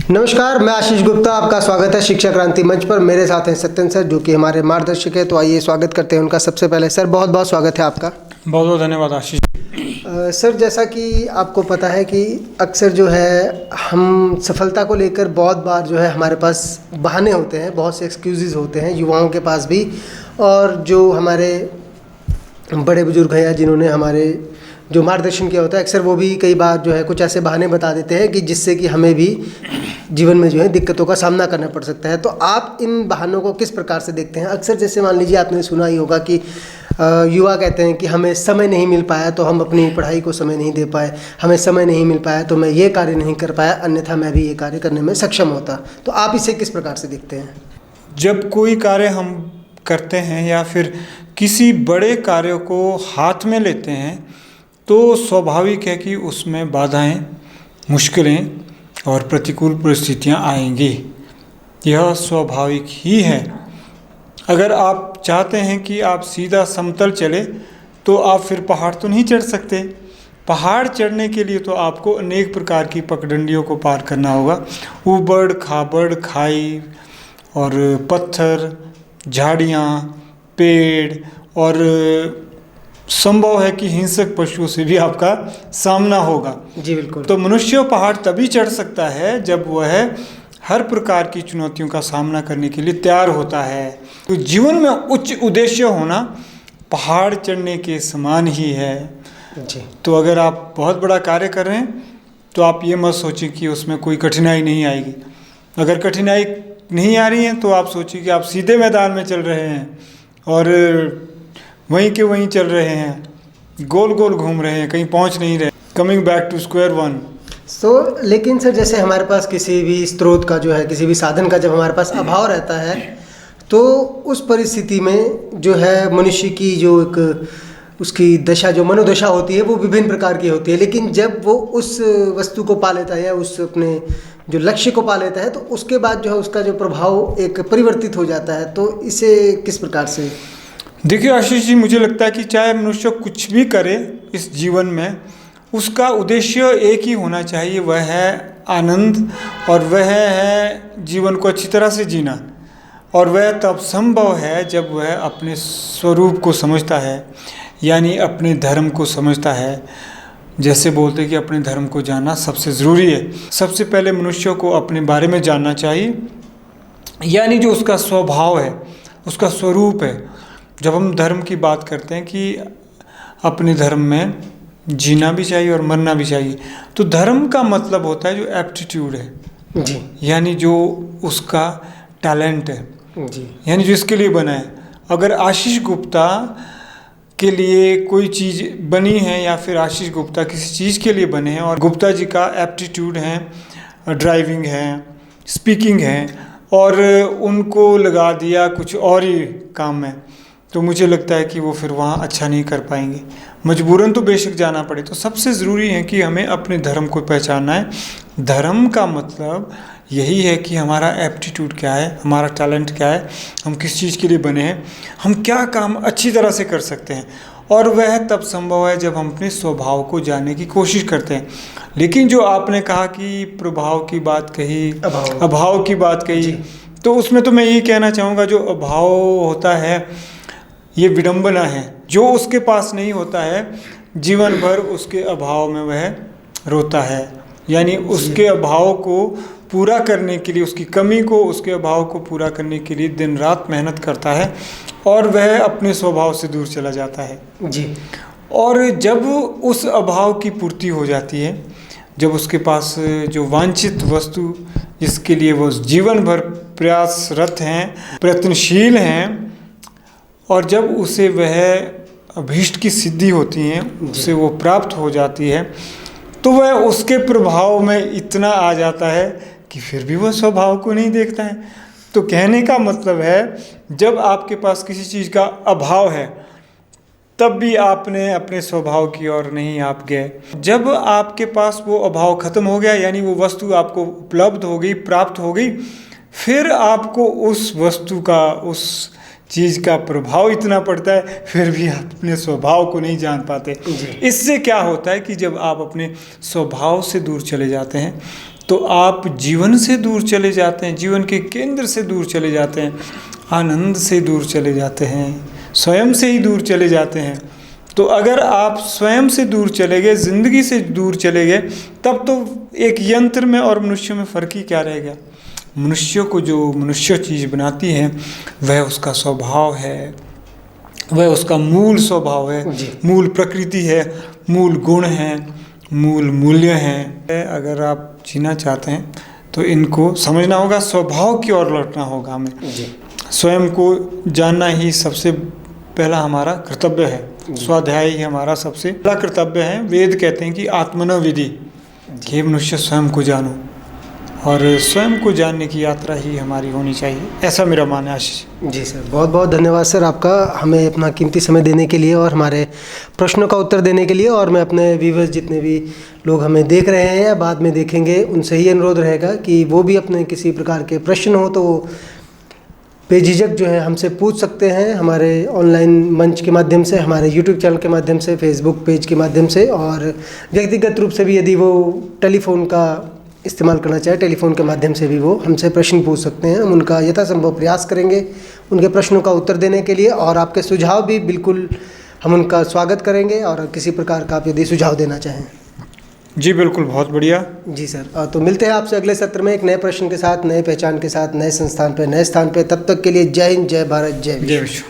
नमस्कार, मैं आशीष गुप्ता, आपका स्वागत है शिक्षा क्रांति मंच पर। मेरे साथ हैं सत्यन सर, जो कि हमारे मार्गदर्शक है। तो आइए स्वागत करते हैं उनका। सबसे पहले सर बहुत बहुत स्वागत है आपका। बहुत बहुत धन्यवाद आशीष। सर, जैसा कि आपको पता है कि अक्सर जो है हम सफलता को लेकर बहुत बार जो है हमारे पास बहाने होते हैं, बहुत से एक्सक्यूज़ेज़ होते हैं युवाओं के पास भी, और जो हमारे बड़े बुजुर्ग हैं या जिन्होंने हमारे जो मार्गदर्शन किया होता है, अक्सर वो भी कई बार जो है कुछ ऐसे बहाने बता देते हैं कि जिससे कि हमें भी जीवन में जो है दिक्कतों का सामना करना पड़ सकता है। तो आप इन बहानों को किस प्रकार से देखते हैं? अक्सर जैसे मान लीजिए आपने सुना ही होगा कि युवा कहते हैं कि हमें समय नहीं मिल पाया तो हम अपनी पढ़ाई को समय नहीं दे पाए, हमें समय नहीं मिल पाया तो मैं ये कार्य नहीं कर पाया, अन्यथा मैं भी ये कार्य करने में सक्षम होता। तो आप इसे किस प्रकार से देखते हैं? जब कोई कार्य हम करते हैं या फिर किसी बड़े कार्य को हाथ में लेते हैं तो स्वाभाविक है कि उसमें बाधाएं, मुश्किलें और प्रतिकूल परिस्थितियां आएंगी। यह स्वाभाविक ही है। अगर आप चाहते हैं कि आप सीधा समतल चले तो आप फिर पहाड़ तो नहीं चढ़ सकते। पहाड़ चढ़ने के लिए तो आपको अनेक प्रकार की पगडंडियों को पार करना होगा। ऊबड़ खाबड़ खाई और पत्थर, झाड़ियाँ, पेड़ और संभव है कि हिंसक पशुओं से भी आपका सामना होगा। जी बिल्कुल। तो मनुष्य पहाड़ तभी चढ़ सकता है जब वह हर प्रकार की चुनौतियों का सामना करने के लिए तैयार होता है। तो जीवन में उच्च उद्देश्य होना पहाड़ चढ़ने के समान ही है। जी। तो अगर आप बहुत बड़ा कार्य कर रहे हैं तो आप ये मत सोचिए कि उसमें कोई कठिनाई नहीं आएगी। अगर कठिनाई नहीं आ रही है तो आप सोचिए कि आप सीधे मैदान में चल रहे हैं और वहीं के वहीं चल रहे हैं, गोल गोल घूम रहे हैं, कहीं पहुंच नहीं रहे, coming back to square one. लेकिन सर, जैसे हमारे पास किसी भी स्रोत का जो है, किसी भी साधन का जब हमारे पास अभाव रहता है तो उस परिस्थिति में जो है मनुष्य की जो एक उसकी दशा, जो मनोदशा होती है, वो विभिन्न प्रकार की होती है। लेकिन जब वो उस वस्तु को पा लेता है या उस अपने जो लक्ष्य को पा लेता है तो उसके बाद जो है उसका जो प्रभाव एक परिवर्तित हो जाता है। तो इसे किस प्रकार से? देखिए आशीष जी, मुझे लगता है कि चाहे मनुष्य कुछ भी करे इस जीवन में, उसका उद्देश्य एक ही होना चाहिए, वह है आनंद, और वह है जीवन को अच्छी तरह से जीना। और वह तब संभव है जब वह अपने स्वरूप को समझता है, यानी अपने धर्म को समझता है। जैसे बोलते हैं कि अपने धर्म को जानना सबसे ज़रूरी है। सबसे पहले मनुष्य को अपने बारे में जानना चाहिए, यानी जो उसका स्वभाव है, उसका स्वरूप है। जब हम धर्म की बात करते हैं कि अपने धर्म में जीना भी चाहिए और मरना भी चाहिए, तो धर्म का मतलब होता है जो एप्टीट्यूड है जी, यानी जो उसका टैलेंट है जी, यानी जो इसके लिए बना है। अगर आशीष गुप्ता के लिए कोई चीज़ बनी है या फिर आशीष गुप्ता किसी चीज़ के लिए बने हैं और गुप्ता जी का एप्टीट्यूड है, ड्राइविंग है, स्पीकिंग है, और उनको लगा दिया कुछ और ही काम में, तो मुझे लगता है कि वो फिर वहाँ अच्छा नहीं कर पाएंगे। मजबूरन तो बेशक जाना पड़े। तो सबसे ज़रूरी है कि हमें अपने धर्म को पहचानना है। धर्म का मतलब यही है कि हमारा एप्टीट्यूड क्या है, हमारा टैलेंट क्या है, हम किस चीज़ के लिए बने हैं, हम क्या काम अच्छी तरह से कर सकते हैं। और वह तब संभव है जब हम अपने स्वभाव को जानने की कोशिश करते हैं। लेकिन जो आपने कहा कि प्रभाव की बात कही, अभाव की बात कही, तो उसमें तो मैं यही कहना चाहूँगा, जो अभाव होता है ये विडंबना है। जो उसके पास नहीं होता है, जीवन भर उसके अभाव में वह रोता है, यानी उसके अभाव को पूरा करने के लिए, उसकी कमी को, उसके अभाव को पूरा करने के लिए दिन रात मेहनत करता है और वह अपने स्वभाव से दूर चला जाता है। जी। और जब उस अभाव की पूर्ति हो जाती है, जब उसके पास जो वांछित वस्तु जिसके लिए वो जीवन भर प्रयासरत हैं, प्रयत्नशील हैं, और जब उसे वह अभीष्ट की सिद्धि होती है, उसे वो प्राप्त हो जाती है, तो वह उसके प्रभाव में इतना आ जाता है कि फिर भी वह स्वभाव को नहीं देखता है। तो कहने का मतलब है, जब आपके पास किसी चीज़ का अभाव है तब भी आपने अपने स्वभाव की ओर नहीं आप गए। जब आपके पास वो अभाव खत्म हो गया, यानी वो वस्तु आपको उपलब्ध हो गई, प्राप्त हो गई, फिर आपको उस वस्तु का, उस चीज़ का प्रभाव इतना पड़ता है, फिर भी आप अपने स्वभाव को नहीं जान पाते। इससे क्या होता है कि जब आप अपने स्वभाव से दूर चले जाते हैं तो आप जीवन से दूर चले जाते हैं, जीवन के केंद्र से दूर चले जाते हैं, आनंद से दूर चले जाते हैं, स्वयं से ही दूर चले जाते हैं। तो अगर आप स्वयं से दूर चले गए, ज़िंदगी से दूर चले गए, तब तो एक यंत्र में और मनुष्य में फ़र्क ही क्या रह गया। मनुष्य को जो मनुष्य चीज़ बनाती है वह उसका स्वभाव है, वह उसका मूल स्वभाव है, मूल प्रकृति है, मूल गुण है, मूल मूल्य हैं। अगर आप जीना चाहते हैं तो इनको समझना होगा, स्वभाव की ओर लौटना होगा हमें। स्वयं को जानना ही सबसे पहला हमारा कर्तव्य है, स्वाध्याय ही हमारा सबसे पहला कर्तव्य है। वेद कहते हैं कि आत्मनो विधि, कि मनुष्य स्वयं को जानो, और स्वयं को जानने की यात्रा ही हमारी होनी चाहिए, ऐसा मेरा मानना है। आशीष जी सर, बहुत बहुत धन्यवाद सर आपका, हमें अपना कीमती समय देने के लिए और हमारे प्रश्नों का उत्तर देने के लिए। और मैं अपने व्यूअर्स, जितने भी लोग हमें देख रहे हैं या बाद में देखेंगे, उनसे ही अनुरोध रहेगा कि वो भी अपने किसी प्रकार के प्रश्न हो तो बेझिझक जो है हमसे पूछ सकते हैं, हमारे ऑनलाइन मंच के माध्यम से, हमारे यूट्यूब चैनल के माध्यम से, फेसबुक पेज के माध्यम से, और व्यक्तिगत रूप से भी यदि वो टेलीफोन का इस्तेमाल करना चाहे, टेलीफोन के माध्यम से भी वो हमसे प्रश्न पूछ सकते हैं। हम उनका यथासंभव प्रयास करेंगे उनके प्रश्नों का उत्तर देने के लिए, और आपके सुझाव भी बिल्कुल हम उनका स्वागत करेंगे, और किसी प्रकार का आप यदि सुझाव देना चाहें। जी बिल्कुल, बहुत बढ़िया। जी सर, तो मिलते हैं आपसे अगले सत्र में एक नए प्रश्न के साथ, नए पहचान के साथ, नए संस्थान पे, नए स्थान पे। तब तक के लिए जय हिंद, जय भारत, जय विश्व।